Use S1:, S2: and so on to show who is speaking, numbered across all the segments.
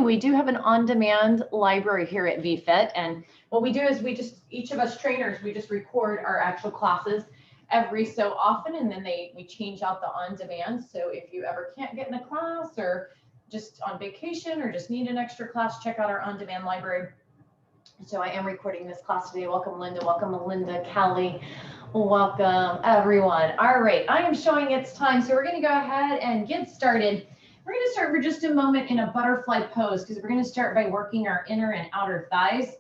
S1: we do have an on-demand library here at VFit. And what we do is each of us trainers, we just record our actual classes every so often, and then we change out the on-demand. So if you ever can't get in a class or just on vacation or just need an extra class, check out our on-demand library. So I am recording this class today. Welcome, Linda. Welcome, Melinda, Callie. Welcome, everyone. All right, I am showing it's time. So we're going to go ahead and get started. We're going to start for just a moment in a butterfly pose because we're going to start by working our inner and outer thighs.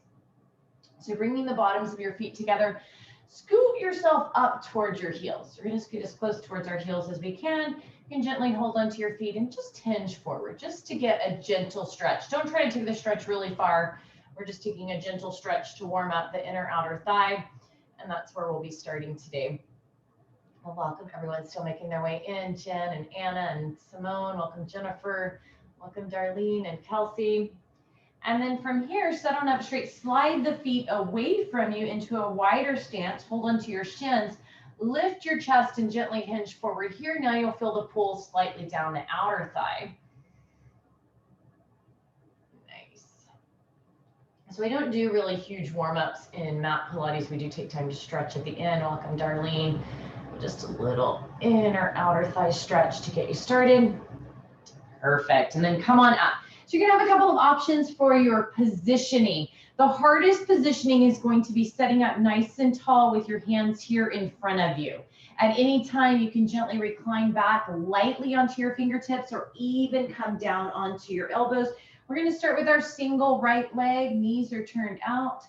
S1: So bringing the bottoms of your feet together, scoot yourself up towards your heels. We're going to scoot as close towards our heels as we can. You can gently hold onto your feet and just hinge forward just to get a gentle stretch. Don't try to take the stretch really far. We're just taking a gentle stretch to warm up the inner outer thigh. And that's where we'll be starting today. Well, welcome everyone still making their way in. Jen and Anna and Simone. Welcome Jennifer. Welcome Darlene and Kelsey. And then from here, set on up straight. Slide the feet away from you into a wider stance. Hold onto your shins. Lift your chest and gently hinge forward here. Now you'll feel the pull slightly down the outer thigh. So we don't do really huge warm-ups in mat Pilates. We do take time to stretch at the end. Welcome, Darlene. Just a little inner outer thigh stretch to get you started. Perfect. And then come on up. So you're going to have a couple of options for your positioning. The hardest positioning is going to be setting up nice and tall with your hands here in front of you. At any time, you can gently recline back lightly onto your fingertips or even come down onto your elbows. We're going to start with our single right leg. Knees are turned out,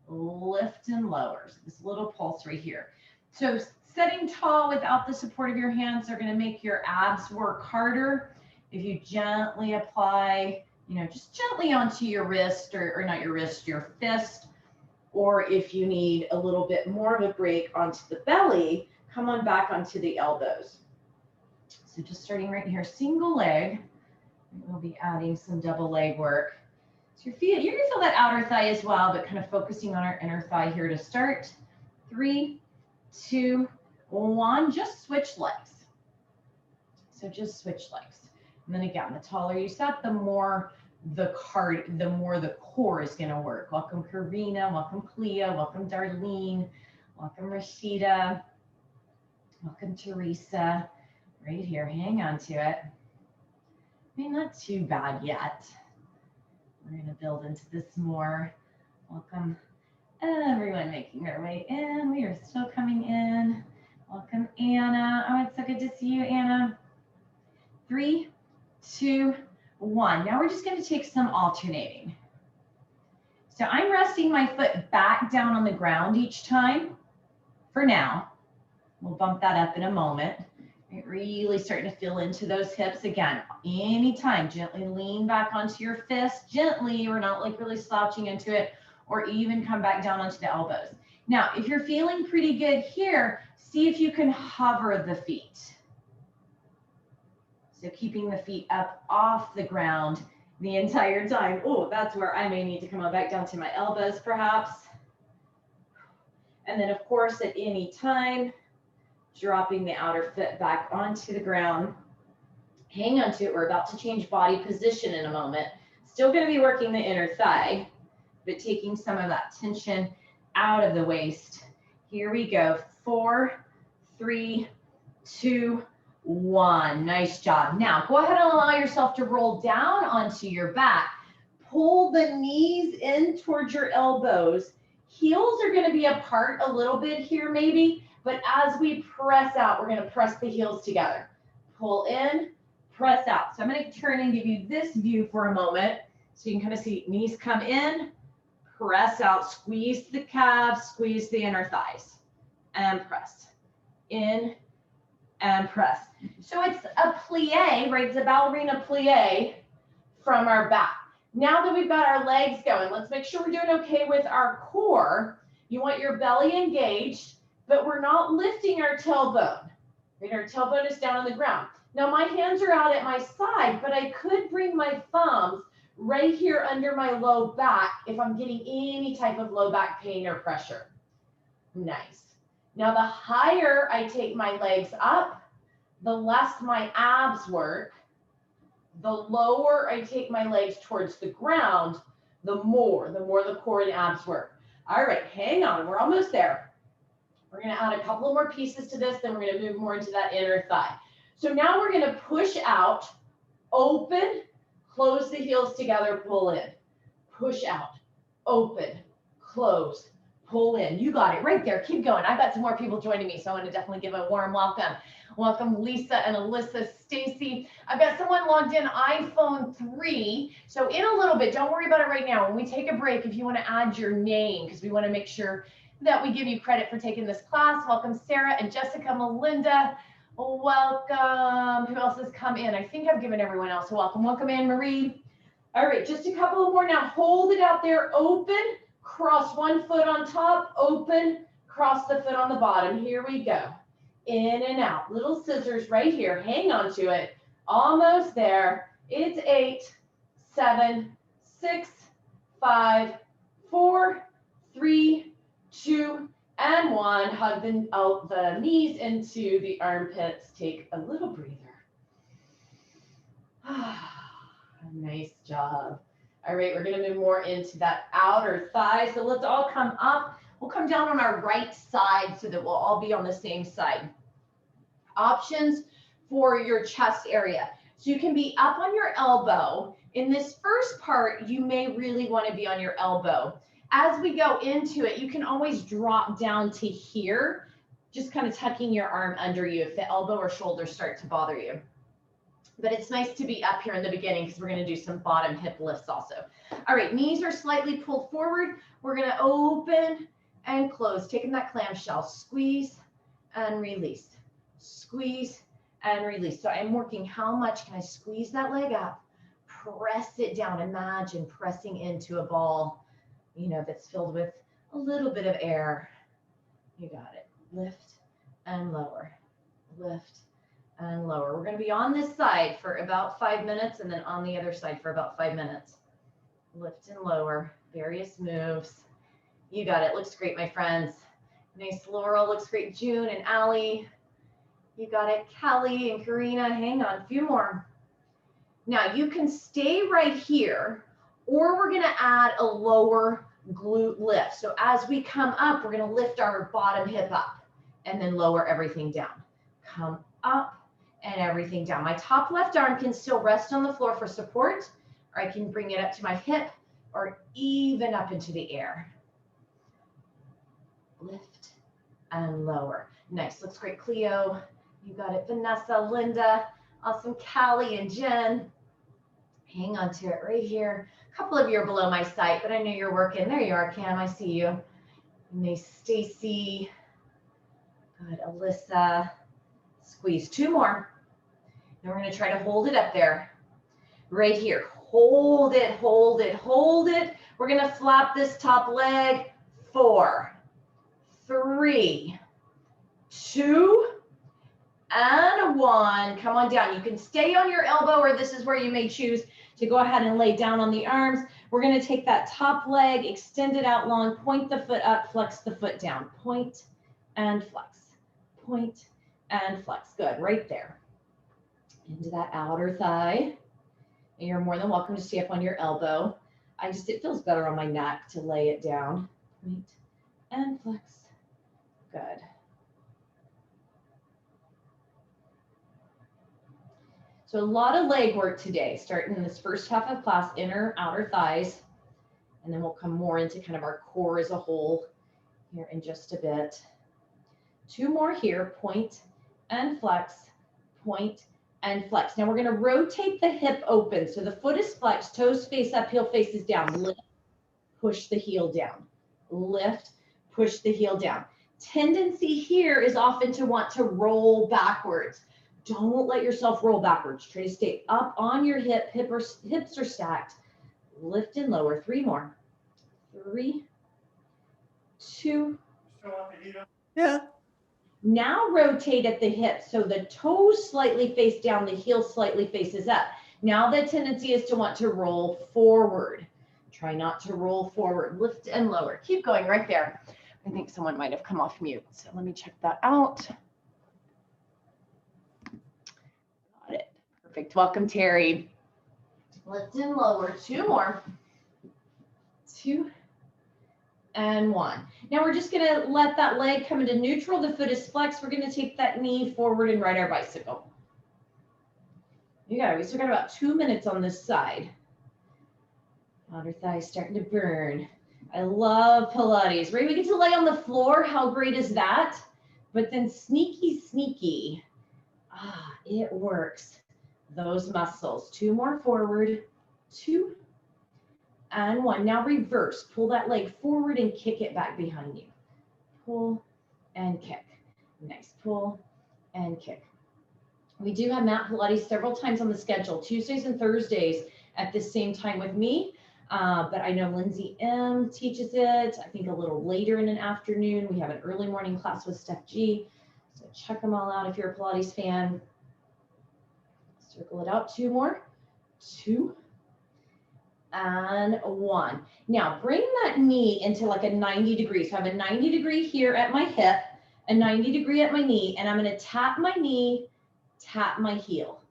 S1: lift and lower. So this little pulse right here. So setting tall without the support of your hands are going to make your abs work harder. If you gently apply, just gently onto your wrist or not your wrist, your fist, or if you need a little bit more of a break onto the belly, come on back onto the elbows. So just starting right here, single leg. We'll be adding some double leg work. So your feet, you're going to feel that outer thigh as well, but kind of focusing on our inner thigh here to start. 3, 2, 1, just switch legs. So just switch legs. And then again, the taller you set, the more the core is going to work. Welcome, Karina. Welcome, Clea. Welcome, Darlene. Welcome, Rashida. Welcome, Teresa. Right here. Hang on to it. Not too bad yet. We're going to build into this more. Welcome everyone making their way in. We are still coming in. Welcome Anna. Oh, it's so good to see you, Anna. 3, 2, 1. Now we're just going to take some alternating. So I'm resting my foot back down on the ground each time for now. We'll bump that up in a moment. Really starting to feel into those hips again. Anytime, gently lean back onto your fist. Gently, we're not like really slouching into it, or even come back down onto the elbows. Now, if you're feeling pretty good here, see if you can hover the feet. So keeping the feet up off the ground the entire time. Oh, that's where I may need to come on back down to my elbows perhaps. And then of course, at any time, dropping the outer foot back onto the ground. Hang on to it. We're about to change body position in a moment. Still going to be working the inner thigh, but taking some of that tension out of the waist. Here we go. 4, 3, 2, 1. Nice job. Now go ahead and allow yourself to roll down onto your back. Pull the knees in towards your elbows. Heels are going to be apart a little bit here maybe. But as we press out, we're going to press the heels together. Pull in, press out. So I'm going to turn and give you this view for a moment. So you can kind of see knees come in, press out, squeeze the calves, squeeze the inner thighs, and press. In and press. So it's a plie, right? It's a ballerina plie from our back. Now that we've got our legs going, let's make sure we're doing okay with our core. You want your belly engaged, but we're not lifting our tailbone. Right? Our tailbone is down on the ground. Now my hands are out at my side, but I could bring my thumbs right here under my low back if I'm getting any type of low back pain or pressure. Nice. Now the higher I take my legs up, the less my abs work, The lower I take my legs towards the ground, the more the core and abs work. All right, hang on, we're almost there. We're gonna add a couple of more pieces to this, then we're gonna move more into that inner thigh. So now we're gonna push out, open, close the heels together, pull in. Push out, open, close, pull in. You got it right there. Keep going. I've got some more people joining me, so I want to definitely give a warm welcome. Welcome, Lisa and Alyssa, Stacy. I've got someone logged in iPhone 3. So in a little bit, don't worry about it right now. When we take a break, if you want to add your name, because we want to make sure that we give you credit for taking this class. Welcome, Sarah and Jessica, Melinda. Welcome. Who else has come in? I think I've given everyone else a welcome. Welcome, Anne Marie. All right, just a couple of more now. Hold it out there, open, cross one foot on top, open, cross the foot on the bottom. Here we go. In and out. Little scissors right here. Hang on to it. Almost there. It's 8, 7, 6, 5, 4, 3, 2, and 1. Hug the knees into the armpits. Take a little breather. Nice job. All right, we're going to move more into that outer thigh. So let's all come up. We'll come down on our right side so that we'll all be on the same side. Options for your chest area. So you can be up on your elbow. In this first part, you may really want to be on your elbow. As we go into it, you can always drop down to here, just kind of tucking your arm under you if the elbow or shoulder start to bother you. But it's nice to be up here in the beginning because we're going to do some bottom hip lifts also. All right, knees are slightly pulled forward. We're going to open and close, taking that clamshell, squeeze and release, squeeze and release. So I'm working how much can I squeeze that leg up, press it down. Imagine pressing into a ball, you know, that's filled with a little bit of air. You got it. Lift and lower, lift and lower. We're going to be on this side for about 5 minutes and then on the other side for about 5 minutes. Lift and lower, various moves. You got it. Looks great, my friends. Nice, Laurel. Looks great, June and Allie. You got it, Kelly and Karina. Hang on, a few more. Now you can stay right here, or we're going to add a lower glute lift. So as we come up, we're going to lift our bottom hip up and then lower everything down. Come up and everything down. My top left arm can still rest on the floor for support, or I can bring it up to my hip or even up into the air. Lift and lower. Nice. Looks great, Cleo. You got it, Vanessa, Linda. Awesome, Callie and Jen. Hang on to it right here. A couple of you are below my sight, but I know you're working. There you are, Cam. I see you. Nice, Stacy. Good, Alyssa. Squeeze 2 more. And we're going to try to hold it up there. Right here. Hold it, hold it, hold it. We're going to flap this top leg. 4, 3, 2, and 1. Come on down. You can stay on your elbow, or this is where you may choose to go ahead and lay down on the arms. We're going to take that top leg, extend it out long, point the foot up, flex the foot down. Point and flex. Point and flex. Good. Right there. Into that outer thigh. And you're more than welcome to stay up on your elbow. It feels better on my neck to lay it down. Point and flex. Good. So a lot of leg work today, starting in this first half of class, inner, outer thighs, and then we'll come more into kind of our core as a whole here in just a bit. 2 more here, point and flex, point and flex. Now we're going to rotate the hip open. So the foot is flexed, toes face up, heel faces down. Lift, push the heel down. Lift, push the heel down. Tendency here is often to want to roll backwards. Don't let yourself roll backwards. Try to stay up on your hips are stacked. Lift and lower. 3 more. 3, 2.
S2: Yeah.
S1: Now rotate at the hips. So the toes slightly face down, the heel slightly faces up. Now the tendency is to want to roll forward. Try not to roll forward. Lift and lower. Keep going right there. I think someone might have come off mute. So let me check that out. Got it. Perfect. Welcome, Terry. Lift and lower. 2 more. 2 and 1. Now we're just going to let that leg come into neutral. The foot is flexed. We're going to take that knee forward and ride our bicycle. You got it. We still got about 2 minutes on this side. Outer thigh starting to burn. I love Pilates, right? We get to lay on the floor. How great is that? But then sneaky, sneaky. It works. Those muscles. 2 more forward. 2 and 1. Now reverse. Pull that leg forward and kick it back behind you. Pull and kick. Nice. Pull and kick. We do have mat Pilates several times on the schedule, Tuesdays and Thursdays at the same time with me. But I know Lindsay M teaches it, I think a little later in an afternoon. We have an early morning class with Steph G. So check them all out if you're a Pilates fan. Circle it out. 2 more. 2 and 1. Now bring that knee into like a 90 degrees. So I have a 90 degree here at my hip, a 90 degree at my knee, and I'm going to tap my knee, tap my heel,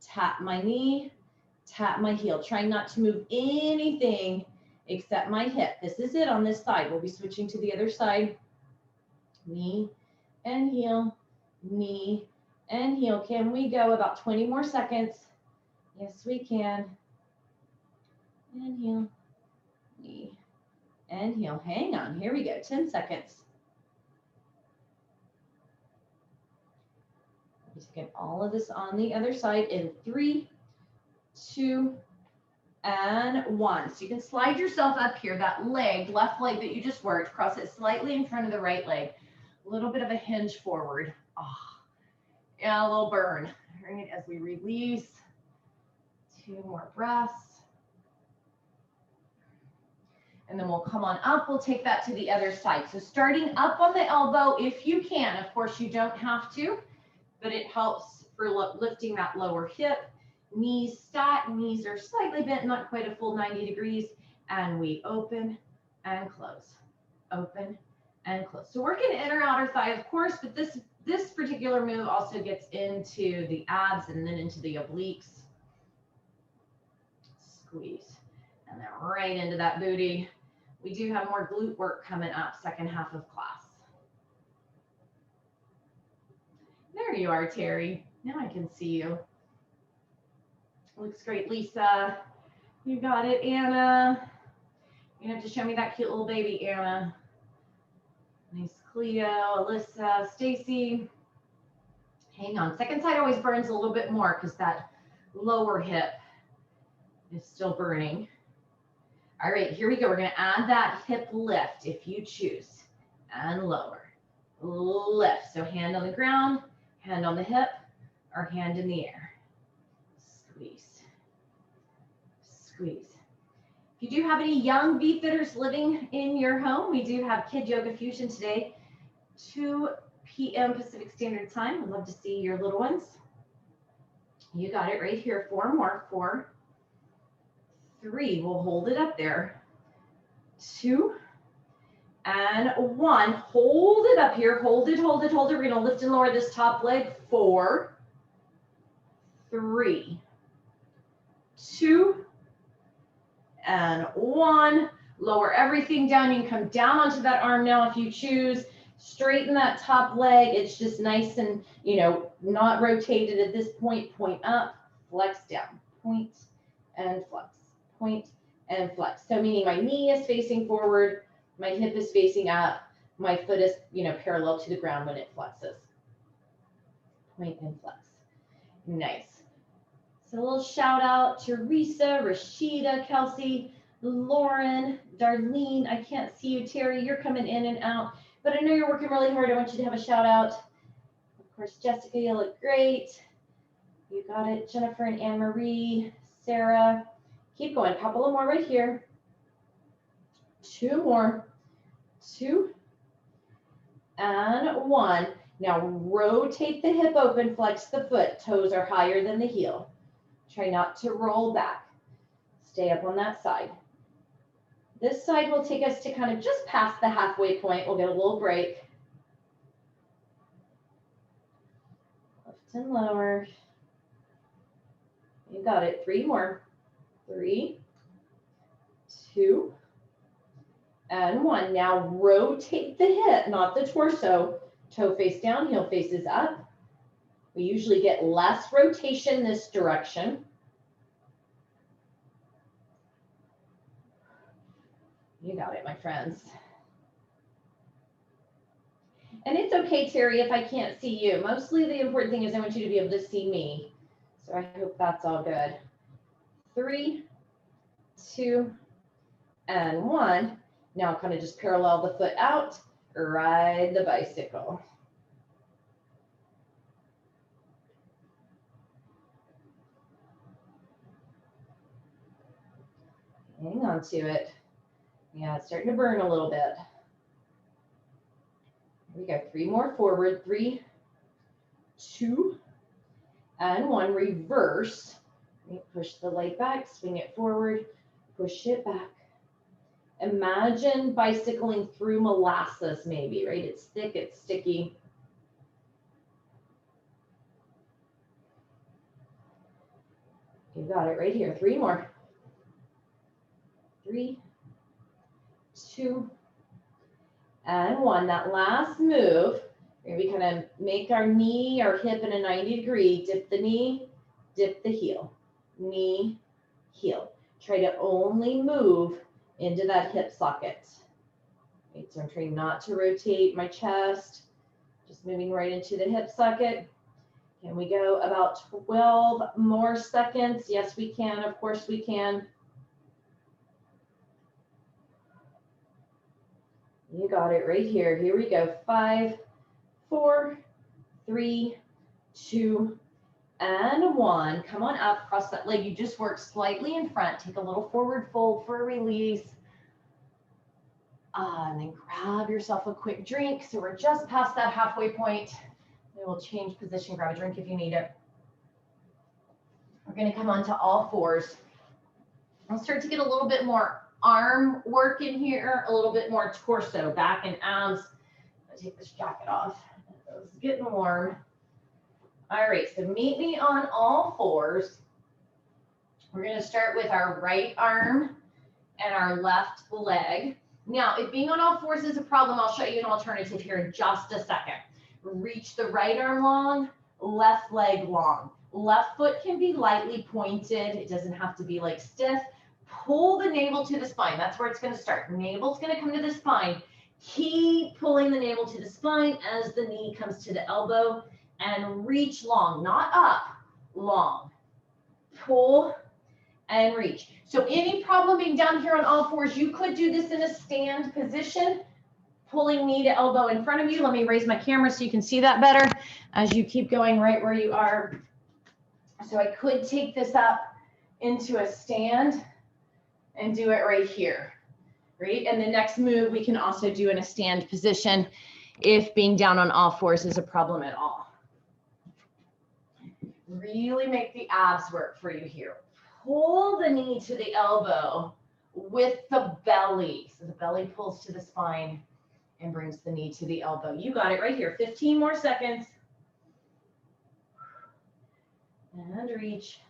S1: tap my knee, tap my heel. Trying not to move anything except my hip. This is it on this side. We'll be switching to the other side. Knee and heel, knee and heel. Can we go about 20 more seconds? Yes, we can. And heel, knee, and heel. Hang on, here we go, 10 seconds. Just get all of this on the other side in 3, 2, and 1. So you can slide yourself up here, that leg, left leg that you just worked, cross it slightly in front of the right leg. A little bit of a hinge forward. Yeah, a little burn. All right, as we release, 2 more breaths. And then we'll come on up. We'll take that to the other side. So starting up on the elbow, if you can. Of course, you don't have to, but it helps for lifting that lower hip. Knees stack. Knees are slightly bent, not quite a full 90 degrees. And we open and close. Open and close. So working inner outer thigh, of course, but this particular move also gets into the abs and then into the obliques. Squeeze. And then right into that booty. We do have more glute work coming up, second half of class. There you are, Terry. Now I can see you. Looks great, Lisa. You got it, Anna. You have to show me that cute little baby, Anna. Nice, Cleo, Alyssa, Stacy. Hang on. Second side always burns a little bit more because that lower hip is still burning. All right, here we go. We're going to add that hip lift if you choose. And lower. Lift. So hand on the ground, hand on the hip, or hand in the air. Squeeze. Squeeze. If you do have any young VFitters living in your home, we do have Kid Yoga Fusion today, 2 p.m. Pacific Standard Time. I'd love to see your little ones. You got it right here. 4 more. 4, 3. We'll hold it up there. 2 and 1. Hold it up here. Hold it, hold it, hold it. We're going to lift and lower this top leg. 4, 3, 2, and 1. Lower everything down. You can come down onto that arm now if you choose. Straighten that top leg. It's just nice and, not rotated at this point. Point up, flex down. Point and flex. Point and flex. So meaning my knee is facing forward, my hip is facing up, my foot is, parallel to the ground when it flexes. Point and flex. Nice. So a little shout out to Teresa, Rashida, Kelsey, Lauren, Darlene. I can't see you, Terry. You're coming in and out, but I know you're working really hard. I want you to have a shout out. Of course, Jessica, you look great. You got it. Jennifer and Anne Marie, Sarah. Keep going. A couple more right here. 2 more. 2 and 1. Now rotate the hip open, flex the foot. Toes are higher than the heel. Try not to roll back. Stay up on that side. This side will take us to kind of just past the halfway point. We'll get a little break. Lift and lower. You got it. 3 more. 3, 2, and 1. Now rotate the hip, not the torso. Toe face down, heel faces up. We usually get less rotation this direction. You got it, my friends. And it's okay, Terry, if I can't see you. Mostly the important thing is I want you to be able to see me. So I hope that's all good. 3, 2, and 1. Now kind of just parallel the foot out, ride the bicycle. Hang on to it. Yeah, it's starting to burn a little bit. We got 3 more forward, 3, 2, and 1. Reverse. Push the leg back, swing it forward, push it back. Imagine bicycling through molasses maybe, right? It's thick, it's sticky. You got it right here. 3 more. 3, 2, and 1. That last move, we kind of make our knee, our hip in a 90 degree, dip the knee, dip the heel, knee, heel. Try to only move into that hip socket. Right, so I'm trying not to rotate my chest, just moving right into the hip socket. Can we go about 12 more seconds? Yes, we can. Of course we can. You got it right here. Here we go. 5, 4, 3, 2, and 1. Come on up, cross that leg. You just work slightly in front. Take a little forward fold for a release. And then grab yourself a quick drink. So we're just past that halfway point. We will change position, grab a drink if you need it. We're going to come onto all fours. I'll start to get a little bit more arm work in here, a little bit more torso, back and abs. I'll take this jacket off. It's getting warm. All right, so meet me on all fours. We're going to start with our right arm and our left leg. Now, if being on all fours is a problem, I'll show you an alternative here in just a second. Reach the right arm long, left leg long. Left foot can be lightly pointed. It doesn't have to be like stiff. Pull the navel to the spine. That's where it's going to start. Navel's going to come to the spine. Keep pulling the navel to the spine as the knee comes to the elbow, and reach long, not up, long. Pull and reach. So any problem being down here on all fours, you could do this in a stand position, pulling knee to elbow in front of you. Let me raise my camera so you can see that better as you keep going right where you are. So I could take this up into a stand and do it right here, right? And the next move we can also do in a stand position if being down on all fours is a problem at all. Really make the abs work for you here. Pull the knee to the elbow with the belly. So the belly pulls to the spine and brings the knee to the elbow. You got it right here. 15 more seconds. And reach.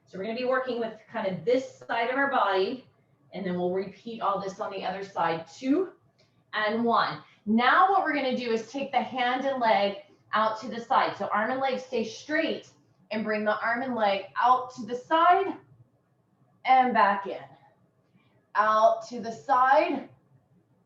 S1: So we're going to be working with kind of this side of our body, and then we'll repeat all this on the other side. 2 and 1. Now what we're going to do is take the hand and leg out to the side. So arm and leg stay straight, and bring the arm and leg out to the side and back in. Out to the side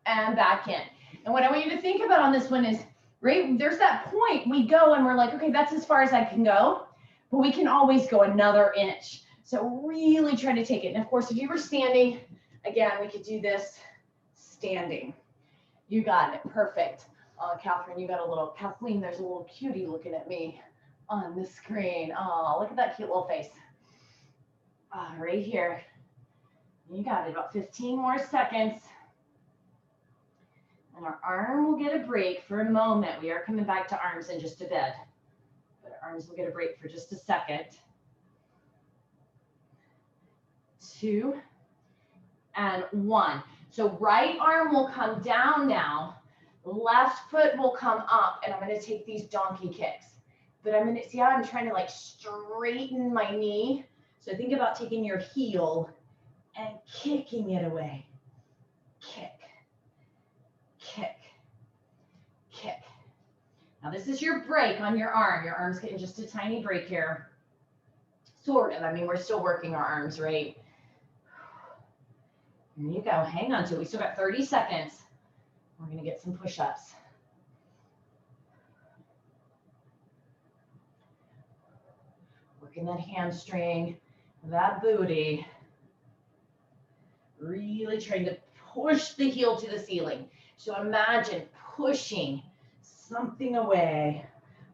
S1: and back in. And what I want you to think about on this one is, right, there's that point we go and we're like, okay, that's as far as I can go, but we can always go another inch. So really try to take it. And of course, if you were standing, again, we could do this standing. You got it, perfect. Catherine, you got a little, Kathleen, there's a little cutie looking at me on the screen. Oh, look at that cute little face. Right here. You got it, about 15 more seconds. And our arm will get a break for a moment. We are coming back to arms in just a bit. But our arms will get a break for just a second. 2 and 1. So right arm will come down now. Left foot will come up, and I'm going to take these donkey kicks. But I'm going to see how I'm trying to like straighten my knee So think about taking your heel and kicking it away. Kick, kick, kick. Now this is your break on your arm. Your arm's getting just a tiny break here. Sort of. I mean, we're still working our arms, right? Here you go. Hang on to it. We still got 30 seconds. We're going to get some push-ups. Working that hamstring, that booty. Really trying to push the heel to the ceiling. So imagine pushing something away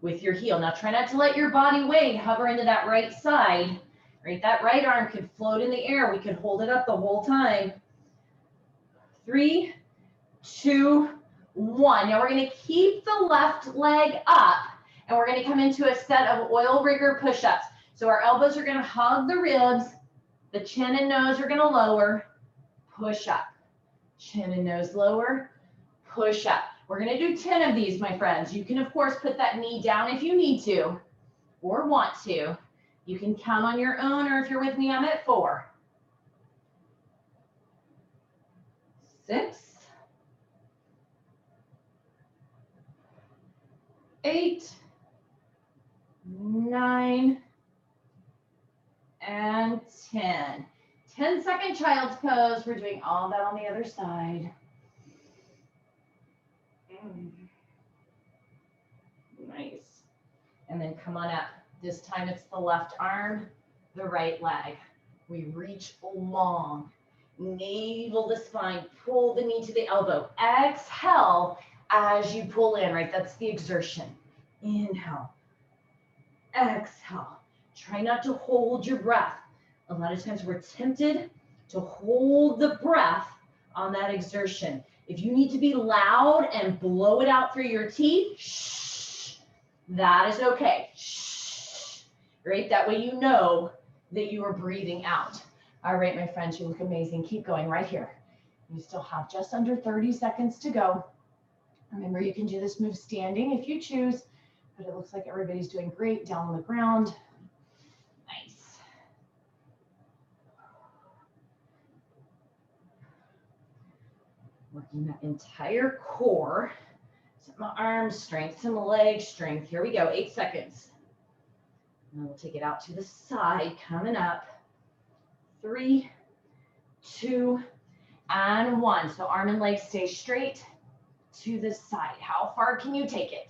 S1: with your heel. Now try not to let your body weight hover into that right side, right? That right arm could float in the air. We could hold it up the whole time. 3, 2, 1. Now we're going to keep the left leg up and we're going to come into a set of oil rigger push-ups. So our elbows are going to hug the ribs. The chin and nose are going to lower. Push up. Chin and nose lower. Push up. We're going to do 10 of these, my friends. You can, of course, put that knee down if you need to or want to. You can count on your own, or if you're with me, I'm at 4. 6, 8, 9, and 10. 10-second child's pose. We're doing all that on the other side. Nice. And then come on up. This time it's the left arm, the right leg. We reach long. Navel the spine. Pull the knee to the elbow. Exhale as you pull in, right? That's the exertion. Inhale. Exhale. Try not to hold your breath. A lot of times we're tempted to hold the breath on that exertion. If you need to be loud and blow it out through your teeth, shh, that is okay. Shh, right? That way you know that you are breathing out. All right, my friends, you look amazing. Keep going right here. You still have just under 30 seconds to go. Remember, you can do this move standing if you choose, but it looks like everybody's doing great down on the ground. Nice. Working that entire core. Some arm strength, some leg strength. Here we go, 8 seconds. And then we'll take it out to the side, coming up. 3, 2, and 1. So arm and leg stay straight to the side. How far can you take it?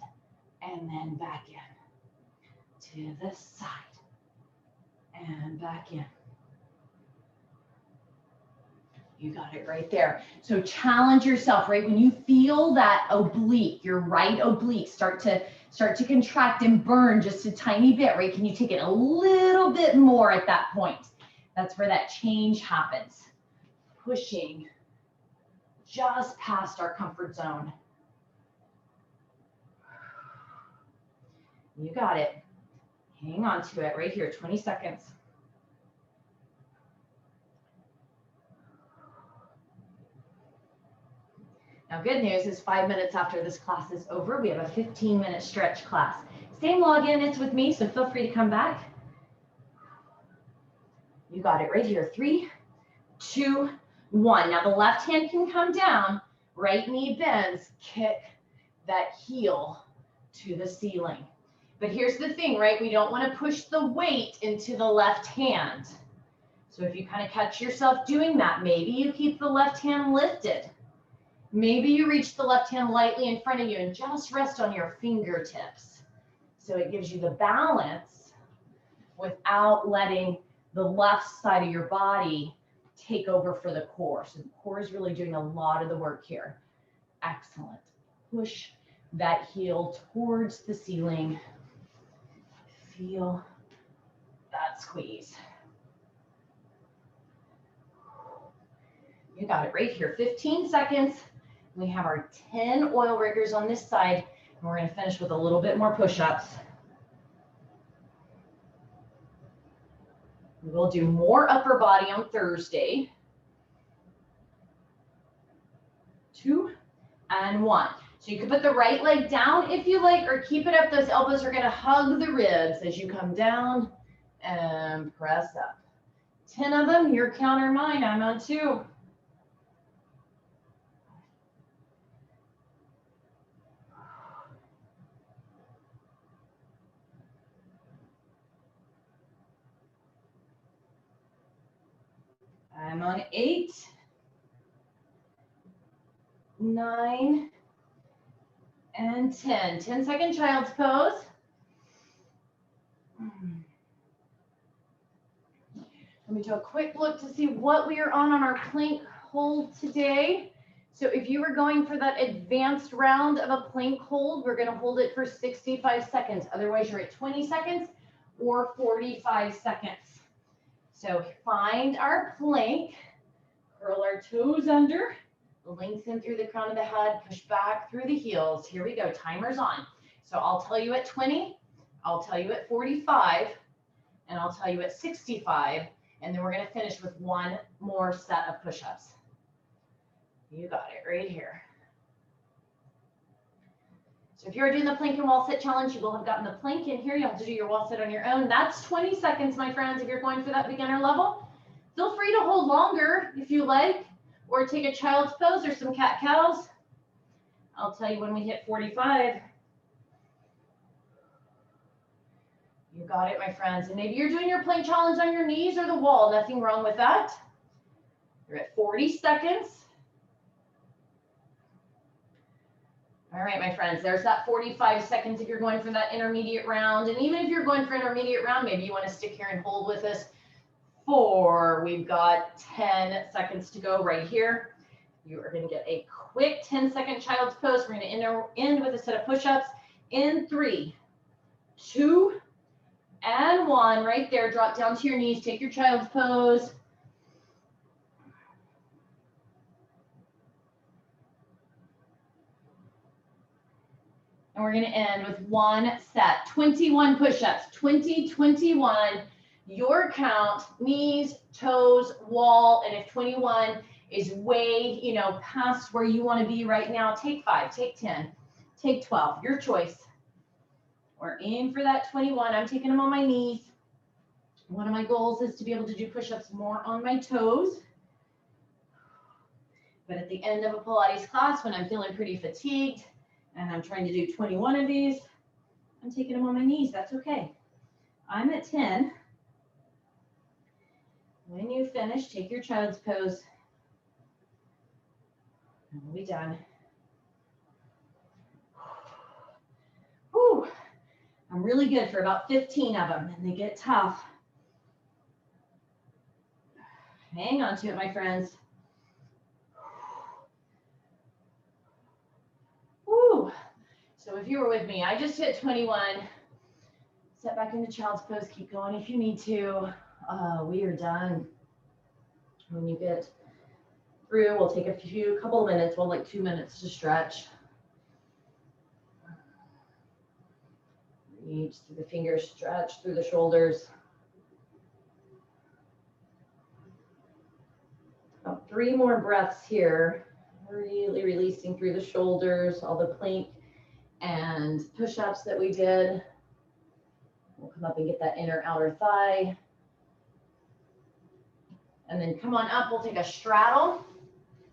S1: And then back in. To the side. And back in. You got it right there. So challenge yourself, right? When you feel that oblique, your right oblique start to contract and burn just a tiny bit, right? Can you take it a little bit more at that point? That's where that change happens. Pushing just past our comfort zone. You got it. Hang on to it right here, 20 seconds. Now, good news is 5 minutes after this class is over, we have a 15-minute stretch class. Same login, it's with me, so feel free to come back. You got it right here. 3, 2, 1. Now, the left hand can come down, right knee bends, kick that heel to the ceiling. But here's the thing, right? We don't want to push the weight into the left hand. So if you kind of catch yourself doing that, maybe you keep the left hand lifted. Maybe you reach the left hand lightly in front of you and just rest on your fingertips. So it gives you the balance without letting the left side of your body take over for the core. So the core is really doing a lot of the work here. Excellent. Push that heel towards the ceiling. Feel that squeeze. You got it right here. 15 seconds. We have our 10 oil riggers on this side, and we're going to finish with a little bit more push-ups. We'll do more upper body on Thursday. 2 and 1. So you can put the right leg down if you like, or keep it up. Those elbows are going to hug the ribs as you come down and press up. 10 of them, your count or mine. I'm on 2. I'm on 8, 9, and 10. 10-second child's pose. Let me do a quick look to see what we are on our plank hold today. So if you were going for that advanced round of a plank hold, we're going to hold it for 65 seconds. Otherwise, you're at 20 seconds or 45 seconds. So find our plank, curl our toes under, lengthen through the crown of the head, push back through the heels. Here we go, timer's on. So I'll tell you at 20, I'll tell you at 45, and I'll tell you at 65, and then we're gonna finish with one more set of push-ups. You got it right here. So if you're doing the plank and wall sit challenge, you will have gotten the plank in here. You'll have to do your wall sit on your own. That's 20 seconds, my friends, if you're going for that beginner level. Feel free to hold longer if you like, or take a child's pose or some cat-cows. I'll tell you when we hit 45. You got it, my friends. And maybe you're doing your plank challenge on your knees or the wall. Nothing wrong with that. You're at 40 seconds. All right, my friends, there's that 45 seconds if you're going for that intermediate round. And even if you're going for intermediate round, maybe you want to stick here and hold with us for, we've got 10 seconds to go right here. You are going to get a quick 10-second child's pose. We're going to end with a set of push-ups in 3, 2, and 1. Right there, drop down to your knees, take your child's pose. And we're going to end with one set, 21 push-ups, 20, 21, your count, knees, toes, wall, and if 21 is way, past where you want to be right now, take 5, take 10, take 12, your choice. We're aiming for that 21. I'm taking them on my knees. One of my goals is to be able to do push-ups more on my toes. But at the end of a Pilates class, when I'm feeling pretty fatigued, and I'm trying to do 21 of these, I'm taking them on my knees. That's okay. I'm at 10. When you finish, take your child's pose. And we'll be done. Whew. I'm really good for about 15 of them, and they get tough. Hang on to it, my friends. Woo. So if you were with me, I just hit 21. Step back into child's pose. Keep going if you need to. We are done. When you get through, we'll take a couple of minutes. Well, like 2 minutes to stretch. Reach through the fingers, stretch through the shoulders. About 3 more breaths here. Really releasing through the shoulders, all the plank and push-ups that we did. We'll come up and get that inner outer thigh. And then come on up, we'll take a straddle,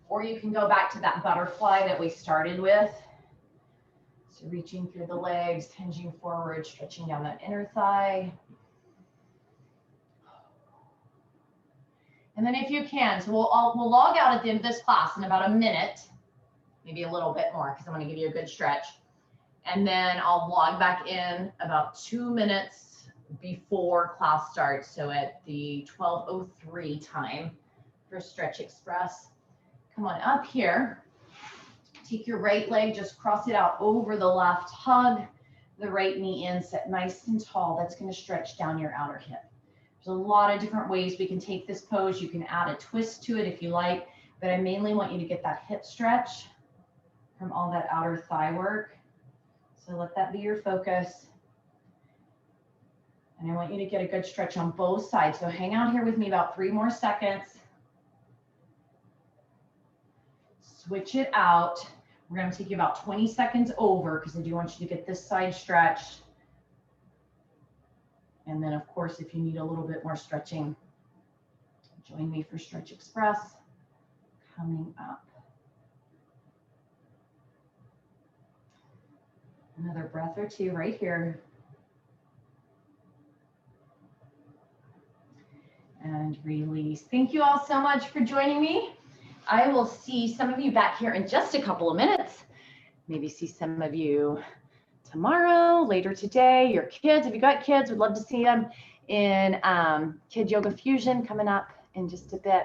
S1: or you can go back to that butterfly that we started with. So reaching through the legs, hinging forward, stretching down that inner thigh. And then if you can, so we'll log out at the end of this class in about a minute, maybe a little bit more because I'm going to give you a good stretch. And then I'll log back in about 2 minutes before class starts. So at the 12:03 time for Stretch Express. Come on up here. Take your right leg, just cross it out over the left, hug the right knee in, sit nice and tall. That's going to stretch down your outer hip. There's a lot of different ways we can take this pose. You can add a twist to it if you like, but I mainly want you to get that hip stretch from all that outer thigh work. So let that be your focus. And I want you to get a good stretch on both sides. So hang out here with me about 3 more seconds. Switch it out. We're going to take you about 20 seconds over because I do want you to get this side stretched. And then, of course, if you need a little bit more stretching, Join me for Stretch Express coming up. Another breath or two right here. And release. Thank you all so much for joining me. I will see some of you back here in just a couple of minutes. Maybe see some of you tomorrow, later today. Your kids, if you got kids, would love to see them in Kid Yoga Fusion coming up in just a bit.